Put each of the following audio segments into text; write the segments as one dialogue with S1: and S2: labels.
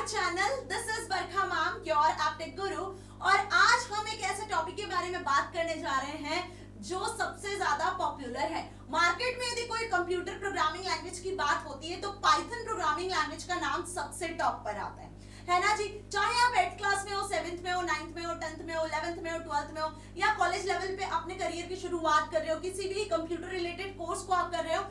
S1: Channel this is Barkha ma'am your haptic गुरु। और आज हम एक ऐसे टॉपिक के बारे में बात करने जा रहे हैं जो सबसे ज्यादा पॉपुलर है मार्केट में। यदि कोई कंप्यूटर प्रोग्रामिंग लैंग्वेज की बात होती है तो पाइथन प्रोग्रामिंग लैंग्वेज का नाम सबसे टॉप पर आता है ना जी। चाहे आप 8th क्लास में हो, 7th में हो, 9th में हो, 10th में हो, 11th में हो, 12th में हो, या कॉलेज लेवल पे अपने करियर की शुरुआत कर रहे हो, किसी भी कंप्यूटर रिलेटेड कोर्स को आप कर रहे हो,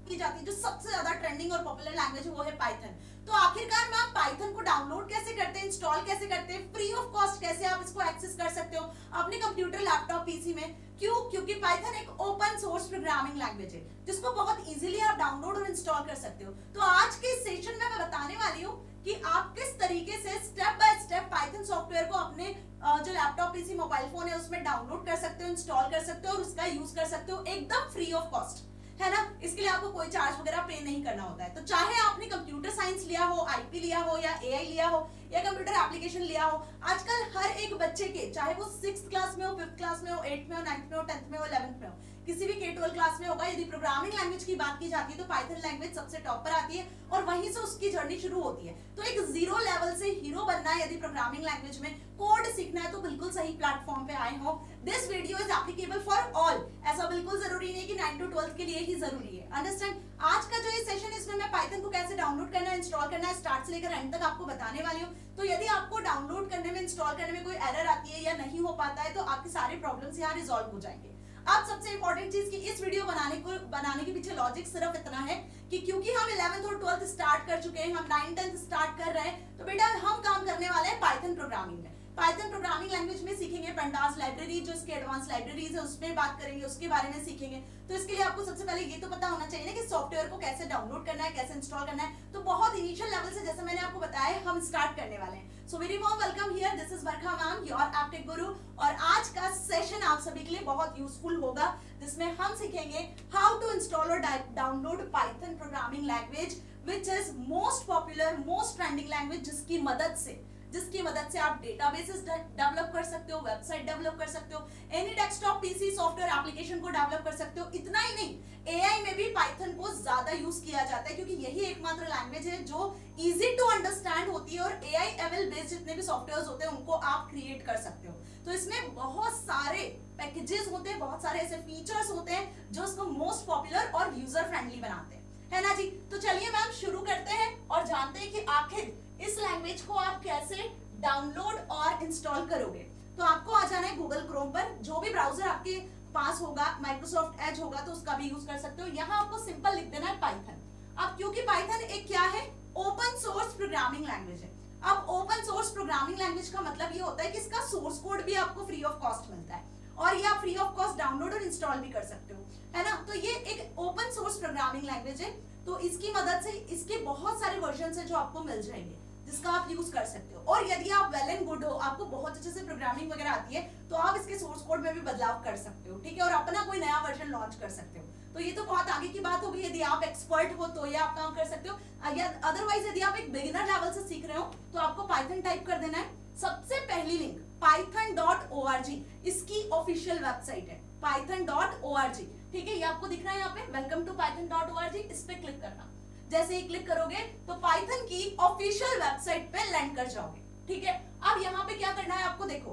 S1: की जाती है जो सबसे ज्यादा ट्रेंडिंग और पॉपुलर लैंग्वेज है वो है पाइथन। तो आखिरकार मैम पाइथन को डाउनलोड कैसे करते हैं, इंस्टॉल कैसे करते हैं, फ्री ऑफ कॉस्ट कैसे आप इसको एक्सेस कर सकते हो अपने कंप्यूटर, लैपटॉप, पीसी में? क्यों? क्योंकि पाइथन एक ओपन सोर्स प्रोग्रामिंग लैंग्वेज है जिसको बहुत इजीली आप डाउनलोड और इंस्टॉल कर सकते हो। तो आज के इस सेशन में मैं बताने वाली हूँ कि आप किस तरीके से step by step Python software को अपने जो लैपटॉप, पीसी, मोबाइल फोन है उसमें डाउनलोड कर सकते हो, इंस्टॉल कर सकते हो और उसका यूज कर सकते हो एकदम फ्री ऑफ कॉस्ट, है ना। इसके लिए आपको कोई चार्ज वगैरह पे नहीं करना होता है। तो चाहे आपने कंप्यूटर साइंस लिया हो, आईपी लिया हो, या एआई लिया हो, या कंप्यूटर एप्लीकेशन लिया हो, आजकल हर एक बच्चे के, चाहे वो 6th क्लास में हो, 5th क्लास में हो, 8th में हो, 9th में हो, 10th में हो, 11th में हो, किसी भी K-12 क्लास में होगा, यदि प्रोग्रामिंग लैंग्वेज की बात की जाती है तो पाइथन लैंग्वेज सबसे टॉप पर आती है और वहीं से उसकी जर्नी शुरू होती है। तो एक जीरो लेवल से हीरो बनना है, यदि प्रोग्रामिंग लैंग्वेज में कोड सीखना है तो बिल्कुल सही प्लेटफॉर्म पे आए हो। This video is applicable for all. ऐसा बिल्कुल जरूरी नहीं कि 9 to 12 के लिए ही जरूरी है। अंडरस्टैंड? आज का जो ये सेशन है इसमें मैं पाइथन को कैसे डाउनलोड करना है, इंस्टॉल करना है, स्टार्ट से लेकर एंड तक आपको बताने वाली हूँ। तो यदि आपको डाउनलोड करने में, इंस्टॉल करने में कोई एरर आती है या नहीं हो पाता है तो आपके सारे प्रॉब्लम्स यहाँ रिजॉल्व हो जाएंगे। अब सबसे इंपॉर्टेंट चीज कि इस वीडियो बनाने के पीछे लॉजिक सिर्फ इतना है कि क्योंकि हम 11th और 12th स्टार्ट कर चुके हैं, हम 9th 10th स्टार्ट कर रहे हैं, तो बेटा हम काम करने वाले हैं पाइथन प्रोग्रामिंग में। पाइथन प्रोग्रामिंग लैंग्वेज में सीखेंगे पेंटास लाइब्रेरी, जो इसके एडवांस लाइब्रेरीज है उसमें बात करेंगे, उसके बारे में सीखेंगे। तो इसके लिए आपको सबसे पहले ये तो पता होना चाहिए ना कि सॉफ्टवेयर को कैसे डाउनलोड करना है, कैसे इंस्टॉल करना है। तो बहुत इनिशियल लेवल से, जैसे मैंने आपको बताया, हम स्टार्ट करने वाले हैं। So very warm welcome here, this is Barkha ma'am your haptic गुरु। और आज का सेशन आप सभी के लिए बहुत यूजफुल होगा जिसमें हम सीखेंगे हाउ टू इंस्टॉल और download Python programming language which is most popular, most trending language, जिसकी मदद से आप डेटाबेसेस डेवलप कर सकते हो, वेबसाइट डेवलप कर सकते हो, any desktop, PC, software application को डेवलप कर सकते हो। इतना ही नहीं, एआई में भी पाइथन को ज्यादा यूज किया जाता है क्योंकि यही एकमात्र लैंग्वेज है जो इजी टू अंडरस्टैंड होती है और एआई एमएल बेस्ड जितने भी सॉफ्टवेयर्स होते हैं उनको आप क्रिएट कर सकते हो। तो इसमें बहुत सारे पैकेजेस होते हैं, बहुत सारे ऐसे फीचर्स होते हैं जो इसको मोस्ट पॉपुलर और यूजर फ्रेंडली बनाते हैं, है ना जी। तो चलिए मैम शुरू करते हैं और जानते हैं कि आखिर इस लैंग्वेज को आप कैसे डाउनलोड और इंस्टॉल करोगे। तो आपको आ जाना है गूगल क्रोम पर, जो भी ब्राउजर आपके पास होगा, माइक्रोसॉफ्ट एज होगा तो उसका भी यूज कर सकते हो। यहाँ आपको सिंपल लिख देना है पाइथन। अब क्योंकि पाइथन एक क्या है, ओपन सोर्स प्रोग्रामिंग लैंग्वेज है। अब ओपन सोर्स प्रोग्रामिंग लैंग्वेज का मतलब ये होता है कि इसका सोर्स कोड भी आपको फ्री ऑफ कॉस्ट मिलता है और ये आप फ्री ऑफ कॉस्ट डाउनलोड और इंस्टॉल भी कर सकते हो, है ना। तो ये एक ओपन सोर्स प्रोग्रामिंग लैंग्वेज है, तो इसकी मदद से इसके बहुत सारे वर्जन है जो आपको मिल जाएंगे जिसका आप यूज कर सकते हो। और यदि आप वेल एंड गुड हो, आपको बहुत अच्छे से प्रोग्रामिंग वगैरह आती है, तो आप इसके सोर्स कोड में भी बदलाव कर सकते हो, ठीक है, और अपना कोई नया वर्जन लॉन्च कर सकते हो। तो ये तो बहुत आगे की बात होगी, यदि आप एक्सपर्ट हो तो ये आप काम कर सकते हो। या अदरवाइज यदि आप एक बिगिनर लेवल से सीख रहे हो तो आपको पाइथन टाइप कर देना है। सबसे पहली लिंक python.org इसकी ऑफिशियल वेबसाइट है, python.org, ठीक है। ये आपको दिख रहा है यहाँ पे, वेलकम टू python.org, इस पे क्लिक करना। जैसे ही क्लिक करोगे तो पाइथन की ऑफिशियल वेबसाइट पे लैंड कर जाओगे, ठीक है। अब यहाँ पे क्या करना है आपको, देखो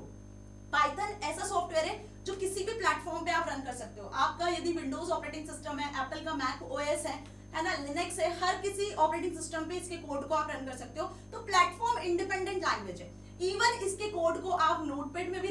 S1: पाइथन ऐसा सॉफ्टवेयर है जो किसी भी प्लेटफॉर्म पे आप रन कर सकते हो। आपका यदि विंडोज ऑपरेटिंग सिस्टम है, एप्पल का मैक ओएस है ना, लिनक्स है, हर किसी ऑपरेटिंग सिस्टम पे इसके कोड को आप रन कर सकते हो। तो प्लेटफॉर्म इंडिपेंडेंट लैंग्वेज है। इवन इसके कोड को आप नोटपैड में भी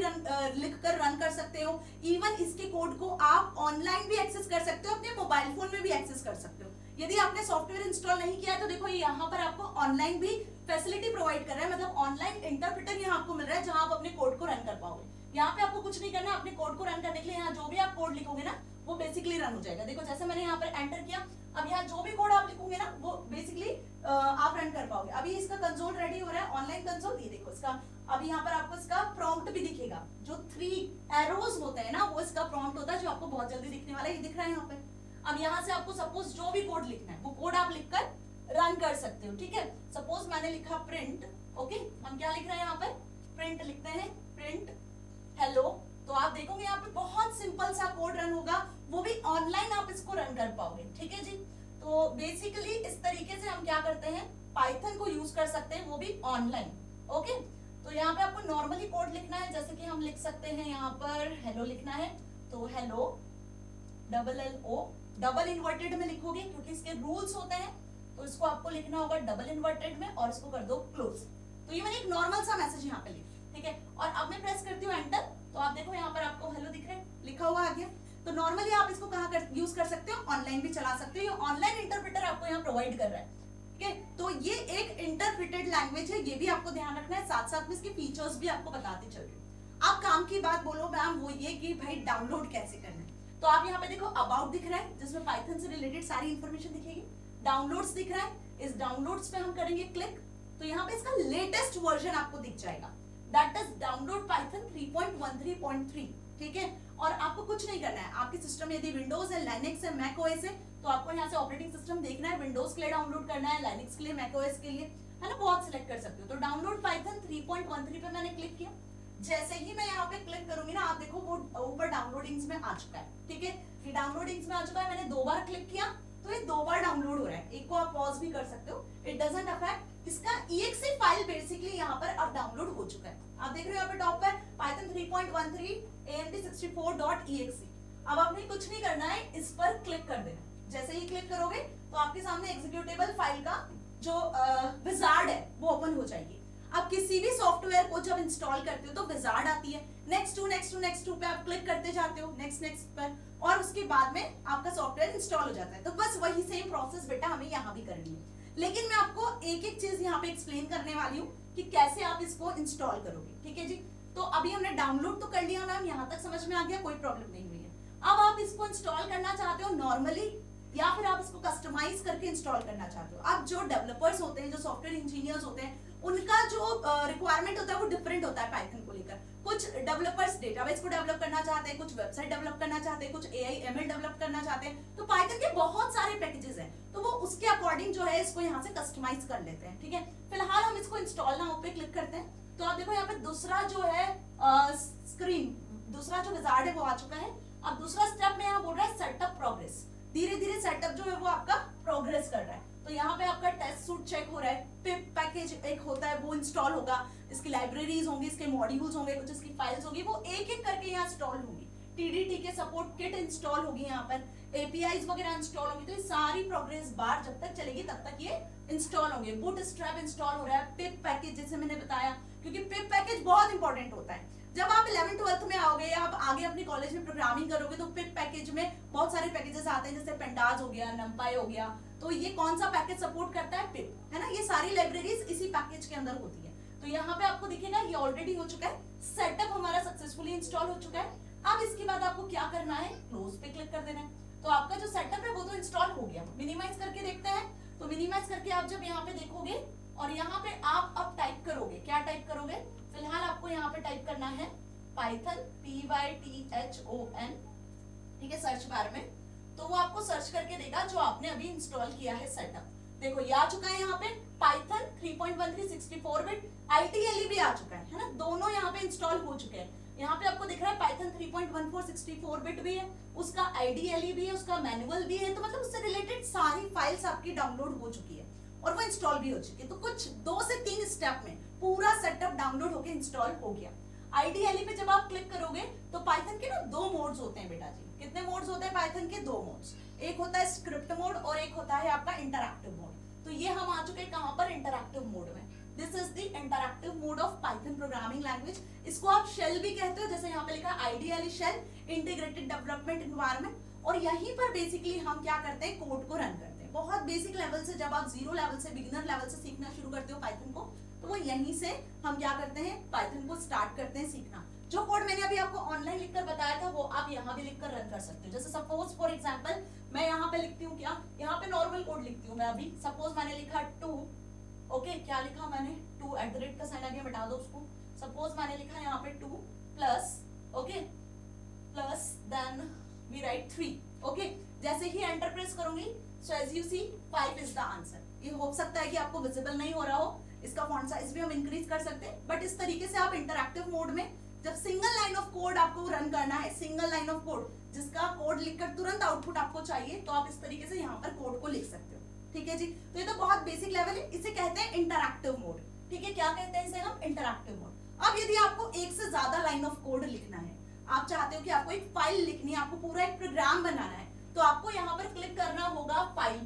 S1: लिख कर रन कर सकते हो। इवन इसके कोड को आप ऑनलाइन भी एक्सेस कर सकते हो, अपने मोबाइल फोन में भी एक्सेस कर सकते हो। यदि आपने सॉफ्टवेयर इंस्टॉल नहीं किया है तो देखो यहाँ पर आपको ऑनलाइन भी फैसिलिटी प्रोवाइड कर रहा है, मतलब ऑनलाइन इंटरप्रेटर यहाँ आपको मिल रहा है जहां आप अपने कोड को रन कर पाओगे। यहाँ पे आपको कुछ नहीं करना, अपने कोड को रन करने के लिए यहाँ जो भी आप कोड लिखोगे ना वो बेसिकली रन हो जाएगा। देखो जैसे मैंने यहाँ पर एंटर किया, अब यहाँ जो भी कोड आप लिखोगे ना वो बेसिकली आप रन कर पाओगे। अभी इसका कंसोल रेडी हो रहा है, ऑनलाइन कंसोल, ये देखो इसका। अभी यहाँ पर आपको इसका प्रॉम्प्ट भी दिखेगा, जो 3 एरोज होते हैं ना वो इसका प्रॉम्प्ट होता है जो आपको बहुत जल्दी दिखने वाला है, ये दिख रहा है यहाँ पे। अब यहाँ से आपको सपोज जो भी कोड लिखना है वो कोड आप लिखकर रन कर सकते हो, ठीक है। सपोज मैंने लिखा प्रिंट, ओके, हम क्या लिख रहे हैं यहाँ पर, प्रिंट लिखते हैं, प्रिंट हेलो। तो आप देखोगे यहाँ पे बहुत सिंपल सा कोड रन होगा, वो भी ऑनलाइन आप इसको रन कर पाओगे, ठीक है जी। तो बेसिकली इस तरीके से हम क्या करते हैं, पाइथन को यूज कर सकते हैं, वो भी ऑनलाइन। ओके, तो यहाँ पे आपको नॉर्मली कोड लिखना है, जैसे कि हम लिख सकते हैं यहाँ पर हेलो लिखना है, तो हेलो LLO डबल इन्वर्टेड में लिखोगे क्योंकि इसके रूल्स होते हैं, तो इसको आपको लिखना होगा डबल इन्वर्टेड में और इसको कर दो क्लोज। तो ये मैंने एक नॉर्मल सा मैसेज यहाँ पे लिखा, ठीक है। और अब मैं प्रेस करती हूँ एंटर, तो आप देखो यहाँ पर आपको हेलो दिख रहा है, लिखा हुआ आ गया। तो नॉर्मली आप इसको कहाँ यूज कर सकते हो, ऑनलाइन भी चला सकते हो, ये ऑनलाइन इंटरप्रेटर आपको यहाँ प्रोवाइड कर रहा है, ठीक है। तो ये एक इंटरप्रेटेड लैंग्वेज है, ये भी आपको ध्यान रखना है, साथ साथ में इसके फीचर्स भी आपको बताते चल रही हूँ। आप काम की बात बोलो मैम, वो ये कि भाई डाउनलोड कैसे करना है, तो आप यहाँ पे देखो अबाउट दिख रहा है जिसमें पाइथन से रिलेटेड सारी इंफॉर्मेशन दिखेगी, डाउनलोड्स दिख रहा है, इस डाउनलोड्स पे हम करेंगे क्लिक, तो यहाँ पे इसका लेटेस्ट वर्जन आपको दिख जाएगा, दैट इज डाउनलोड पाइथन 3.13.3, ठीक है। और आपको कुछ नहीं करना है, आपके सिस्टम यदि विंडोज है, लाइनेक्स है, मैक ओएस है, तो आपको यहाँ से ऑपरेटिंग सिस्टम देखना है, विंडोज के लिए डाउनलोड करना है, लाइनेक्स के लिए, मैक ओएस के लिए, है ना, बहुत सिलेक्ट कर सकते हो। तो डाउनलोड पाइथन 3.13 पे मैंने क्लिक किया, जैसे ही मैं यहाँ पे क्लिक करूंगी ना, आप देखो वो ऊपर डाउनलोडिंग्स में आ चुका है, ठीक है, ये डाउनलोडिंग्स में आ चुका है, मैंने 2 बार क्लिक किया तो ये 2 बार डाउनलोड हो रहा है, एक को आप पॉज भी कर सकते हो, इट डजंट अफेक्ट, इसका exe फाइल बेसिकली यहाँ पर अब डाउनलोड हो चुका है, आप देख रहे हो यहाँ पे टॉप पर पाइथन 3.13 AMD64.exe। अब आपने कुछ नहीं करना है, इस पर क्लिक कर देना, जैसे ही क्लिक करोगे तो आपके सामने एग्जीक्यूटेबल फाइल का जो विजार्ड है वो ओपन हो जाएगी। अब किसी भी सॉफ्टवेयर को जब इंस्टॉल करते हो तो विजार्ड आती है, नेक्स्ट टू पे आप क्लिक करते जाते हो, नेक्स्ट पर, और उसके बाद में आपका सॉफ्टवेयर इंस्टॉल हो जाता है। तो बस वही सेम प्रोसेस बेटा हमें यहाँ भी करनी है, लेकिन मैं आपको एक एक चीज यहाँ पे एक्सप्लेन करने वाली हूँ कि कैसे आप इसको इंस्टॉल करोगे, ठीक है जी। तो अभी हमने डाउनलोड तो कर लिया मैम, यहाँ तक समझ में आ गया, कोई प्रॉब्लम नहीं हुई है। अब आप इसको इंस्टॉल करना चाहते हो नॉर्मली, या फिर आप इसको कस्टमाइज करके इंस्टॉल करना चाहते हो। अब जो डेवलपर्स होते हैं, जो सॉफ्टवेयर इंजीनियर्स होते हैं, उनका जो रिक्वायरमेंट होता है वो डिफरेंट होता है पाइथन को लेकर। कुछ डेवलपर्स डेटाबेस को डेवलप करना चाहते हैं, कुछ वेबसाइट डेवलप करना चाहते हैं, कुछ AI ML डेवलप करना चाहते हैं, तो पाइथन के बहुत सारे पैकेजेस हैं, तो वो उसके अकॉर्डिंग जो है इसको यहाँ से कस्टमाइज कर लेते हैं, ठीक है। फिलहाल हम इसको इंस्टॉल नाउ पे क्लिक करते हैं, तो आप देखो यहाँ पे दूसरा जो है स्क्रीन, दूसरा जो विजार्ड है वो आ चुका है। अब दूसरा स्टेप में यहाँ बोल रहा है सेटअप प्रोग्रेस, धीरे धीरे सेटअप जो है वो आपका प्रोग्रेस कर रहा है। तो यहाँ पे आपका टेस्ट सूट चेक हो रहा है, पिप पैकेज एक होता है वो इंस्टॉल होगा, इसकी लाइब्रेरीज होंगी, इसके मॉड्यूल्स होंगे, कुछ इसकी फाइल्स होगी, वो एक एक करके यहाँ इंस्टॉल होंगी, TDT के सपोर्ट किट इंस्टॉल होगी, यहाँ पर APIs वगैरह इंस्टॉल होंगी। तो ये सारी प्रोग्रेस बार जब तक चलेगी तब तक ये इंस्टॉल होंगे। बूटस्ट्रैप इंस्टॉल हो रहा है, पिप पैकेज जैसे मैंने बताया, क्योंकि पिप पैकेज बहुत इंपॉर्टेंट होता है। जब आप 11th-12th में आओगे या आप आगे अपनी कॉलेज में प्रोग्रामिंग करोगे तो पिप पैकेज में बहुत सारे पैकेजेस आते हैं, जैसे पेंटाज हो गया, नंपाई हो गया, तो ये कौन सा पैकेज सपोर्ट करता है, पिप, है ना। ये सारी लाइब्रेरीज इसी पैकेज के अंदर होती है। तो यहाँ पे आपको दिखेगा ये ऑलरेडी हो चुका है, सेटअप हमारा सक्सेसफुली इंस्टॉल हो चुका है। अब इसके बाद आपको क्या करना है, क्लोज पे क्लिक कर देना है, तो आपका जो सेटअप है वो तो इंस्टॉल हो गया। मिनिमाइज करके देखते हैं, तो मिनिमाइज करके आप जब यहाँ पे देखोगे और यहाँ पे आप अब टाइप करोगे, क्या टाइप करोगे, फिलहाल आपको यहाँ पे टाइप करना है पाइथन, PYTHON, ठीक है, सर्च बार में, तो वो आपको सर्च करके देगा जो आपने अभी इंस्टॉल किया है सेटअप। देखो ये आ चुका है यहाँ पे पाइथन 3.13 64 बिट, ITLE भी आ चुका है ना, दोनों यहाँ पे इंस्टॉल हो चुके हैं। यहाँ पे आपको दिख रहा है पाइथन 3.14 64 बिट भी है, उसका IDLE भी है, उसका मैनुअल भी है, तो मतलब उससे रिलेटेड सारी फाइल्स आपकी डाउनलोड हो चुकी है और वो इंस्टॉल भी हो चुकी है। तो कुछ 2 से 3 स्टेप में पूरा सेटअप डाउनलोड होकर इंस्टॉल हो गया। IDLE पे जब आप क्लिक करोगे तो पाइथन के ना 2 मोड्स होते हैं बेटा जी। कितने मोड्स होते हैं पाइथन के? 2 मोड्स, एक होता है स्क्रिप्ट मोड और एक होता है आपका इंटरैक्टिव मोड। तो ये हम आ चुके हैं कहां पर? इंटरैक्टिव मोड में। This is the interactive mode of Python programming language. इसको आप शेल भी कहते हो, जैसे यहाँ पे लिखा है IDLE shell, integrated development environment. और यहीं पर बेसिकली हम क्या करते हैं, कोड को रन करते हैं। बहुत बेसिक लेवल से, जब आप 0 लेवल से, बिगिनर लेवल से सीखना शुरू करते हो पाइथन को, तो वो यहीं से हम क्या करते हैं, पाइथन को स्टार्ट करते हैं सीखना। जो कोड मैंने अभी आपको ऑनलाइन लिखकर बताया था वो आप यहाँ भी लिखकर रन कर सकते हो। जैसे सपोज फॉर एग्जांपल मैं यहाँ पे लिखती हूँ, क्या यहाँ पे नॉर्मल कोड लिखती हूँ मैं अभी। सपोज मैंने लिखा 2, ओके, क्या लिखा मैंने, 2 @ का साइन आ गया, मिटा दो उसको। सपोज मैंने लिखा यहाँ पे 2 plus, okay, plus then we write 3, okay. जैसे ही एंटर प्रेस करूंगी, so as you see 5 is the answer. ये हो सकता है कि आपको विजिबल नहीं हो रहा हो, इसका फॉन्ट साइज भी हम इंक्रीज कर सकते हैं, बट इस तरीके से आप इंटरैक्टिव मोड में जब सिंगल लाइन ऑफ कोड आपको रन करना है, सिंगल लाइन ऑफ कोड जिसका कोड लिखकर तुरंत आउटपुट आपको चाहिए, तो आप इस तरीके से यहाँ पर कोड को लिख सकते हो। ठीक है जी, तो ये तो बहुत बेसिक लेवल है, इसे कहते हैं इंटरैक्टिव मोड। ठीक है, क्या कहते हैं इसे हम? Interactive mode. अब यदि आपको एक से ज्यादा लाइन ऑफ कोड लिखना है, आप चाहते हो कि आपको एक फाइल लिखनी है, आपको पूरा एक प्रोग्राम बनाना है, तो आपको यहाँ पर क्लिक करना होगा फाइल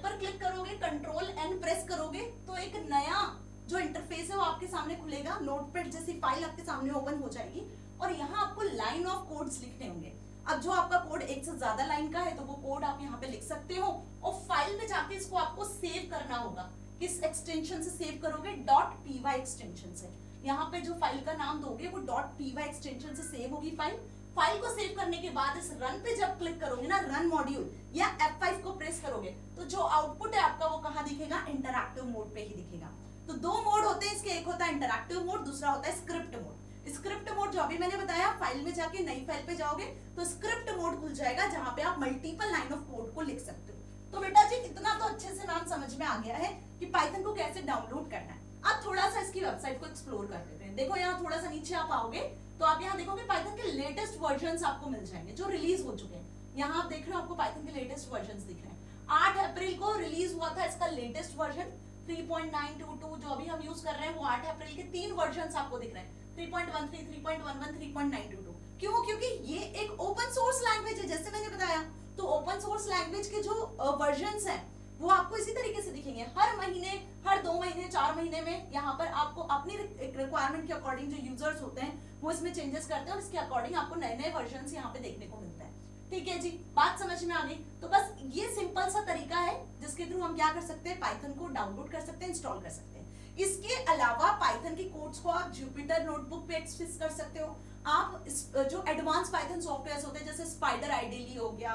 S1: पर क्लिक करोगे, कंट्रोल एन प्रेस करोगे, तो एक नया जो इंटरफेस है वो आपके सामने खुलेगा, नोटपैड जैसी फाइल आपके सामने ओपन हो जाएगी और यहाँ आपको लाइन ऑफ कोड्स लिखने होंगे। अब जो आपका कोड एक से ज्यादा लाइन का है तो वो कोड आप यहाँ पे लिख सकते हो और फाइल में जाके इसको आपको सेव करना होगा। किस एक्सटेंशन से सेव करोगे? .py एक्सटेंशन से। यहाँ पे जो फाइल का नाम दोगे वो .py एक्सटेंशन से सेव होगी फाइल। फाइल को सेव करने के बाद इस रन पे जब क्लिक करोगे ना, रन मॉड्यूल या F5 को प्रेस करोगे, तो जो आउटपुट है आपका वो कहाँ दिखेगा? इंटरैक्टिव मोड पे ही दिखेगा। तो दो मोड होते हैं इसके, एक होता है इंटरैक्टिव मोड, दूसरा होता है स्क्रिप्ट मोड। स्क्रिप्ट मोड जो अभी मैंने बताया, फाइल में जाके नई फाइल पे जाओगे तो स्क्रिप्ट मोड खुल जाएगा जहां पे आप मल्टीपल लाइन ऑफ कोड को लिख सकते हो। तो बेटा जी इतना तो अच्छे से मैम समझ में आ गया है कि पाइथन को कैसे डाउनलोड करना है। अब थोड़ा सा इसकी वेबसाइट को एक्सप्लोर कर लेते हैं। देखो यहाँ थोड़ा सा नीचे आप आओगे तो आप यहाँ देखोगे पाइथन के लेटेस्ट वर्जन आपको मिल जाएंगे जो रिलीज हो चुके हैं। यहाँ आप देख रहे हो, आपको पाइथन के लेटेस्ट वर्जन दिख रहे हैं। 8 अप्रैल को रिलीज हुआ था इसका लेटेस्ट वर्जन 3.922, जो अभी हम यूज कर रहे हैं वो 8 अप्रैल के 3 वर्जन आपको दिख रहे हैं, 3.13, 3.11, 3.922। क्यों? क्योंकि ये एक ओपन सोर्स लैंग्वेज है, जैसे मैंने बताया। तो ओपन सोर्स लैंग्वेज के जो वर्जन्स हैं वो आपको इसी तरीके से दिखेंगे। हर महीने, हर 2 महीने, 4 महीने में यहाँ पर आपको अपनी रिक्वायरमेंट के अकॉर्डिंग जो यूजर्स होते हैं वो इसमें चेंजेस करते हैं और इसके अकॉर्डिंग आपको नए नए वर्जन यहाँ पे देखने को मिलता है। ठीक है जी, बात समझ में आ गई। तो बस ये सिंपल सा तरीका है जिसके थ्रू हम क्या कर सकते हैं? पाइथन को डाउनलोड कर सकते हैं, इंस्टॉल कर सकते हैं। इसके अलावा पाइथन की कोड्स को आप जुपिटर नोटबुक पे एक्सेस कर सकते हो। आप जो एडवांस पाइथन सॉफ्टवेयर्स होते हैं जैसे स्पाइडर आईडीएली हो गया,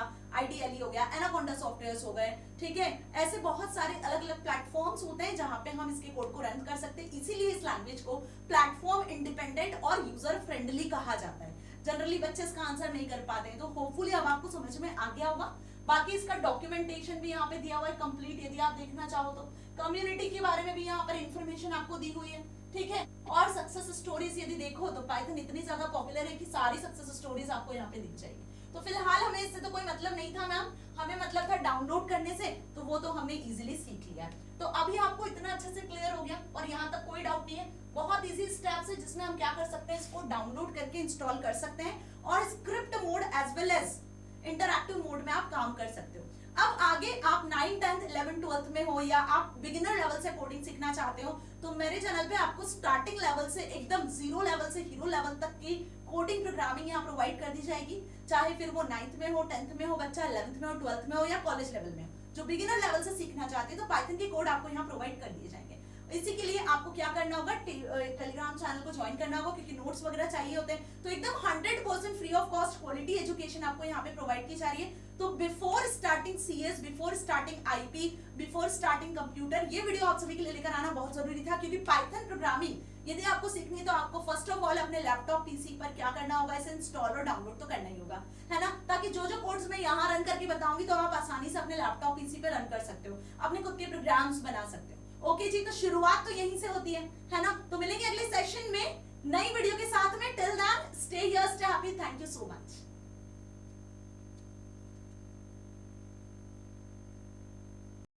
S1: हो गया, एनाकोंडा सॉफ्टवेयर्स हो गए, ठीक है, ऐसे बहुत सारे अलग अलग प्लेटफॉर्म्स होते हैं जहां पे हम इसके कोड को रन कर सकते हैं। इसीलिए इस लैंग्वेज को प्लेटफॉर्म इंडिपेंडेंट और यूजर फ्रेंडली कहा जाता है। जनरली बच्चे इसका आंसर नहीं कर पाते हैं, तो होपफुली अब आपको समझ में आ गया होगा। बाकी इसका डॉक्यूमेंटेशन भी यहाँ पे दिया हुआ है कंप्लीट, यदि आप देखना चाहो तो। कम्युनिटी के बारे में भी यहाँ पर इंफॉर्मेशन आपको दी हुई है, ठीक है। और सक्सेस स्टोरीज यदि देखो तो पाइथन इतनी ज्यादा पॉपुलर है कि सारी सक्सेस स्टोरीज आपको यहाँ पे दिख जाएगी। तो फिलहाल हमें इससे तो कोई मतलब नहीं था मैम, हमें मतलब था डाउनलोड करने से, तो वो तो हमने इजीली सीख लिया। तो अभी आपको इतना अच्छे से क्लियर हो गया और यहाँ तक कोई डाउट नहीं है। बहुत इजी स्टेप्स है जिसमें हम क्या कर सकते हैं, इसको डाउनलोड करके इंस्टॉल कर सकते हैं और script mode as well as interactive mode में आप काम कर सकते हो। अब आगे आप 9, 10, 11, 12 में हो या आप बिगिनर लेवल से कोडिंग सीखना चाहते हो, तो मेरे चैनल पे आपको स्टार्टिंग लेवल से एकदम 0 लेवल से हीरो लेवल तक की कोडिंग प्रोग्रामिंग यहाँ प्रोवाइड कर दी जाएगी। चाहे फिर वो 9th में हो, 10th में हो बच्चा, 11th में हो, 12th में हो या कॉलेज लेवल में हो, जो बिगिनर लेवल से सीखना चाहते हैं तो पाइथन के कोड आपको यहाँ प्रोवाइड कर दिए जाएंगे। इसी के लिए आपको क्या करना होगा, टेलीग्राम चैनल को ज्वाइन करना होगा, क्योंकि नोट्स वगैरह चाहिए होते हैं। तो एकदम 100% free of cost quality education आपको यहाँ पे प्रोवाइड की जा रही है। तो before starting CS, before starting IP, before starting computer, ये वीडियो आप सभी के लिए लेकर आना बहुत जरूरी था, क्योंकि पाइथन प्रोग्रामिंग यदि आपको सीखनी है तो आपको फर्स्ट ऑफ ऑल अपने लैपटॉप पीसी पर क्या करना होगा, इसे इंस्टॉल और डाउनलोड तो करना ही होगा, है ना, ताकि जो जो कोड्स मैं यहाँ रन करके बताऊंगी तो आप आसानी से अपने लैपटॉप पीसी पे रन कर सकते हो, अपने खुद के प्रोग्राम्स बना सकते हो। ओके जी, तो शुरुआत तो यहीं से होती है ना। तो मिलेंगे अगले सेशन में नई वीडियो के साथ में। Till then stay here, stay happy, thank you so much.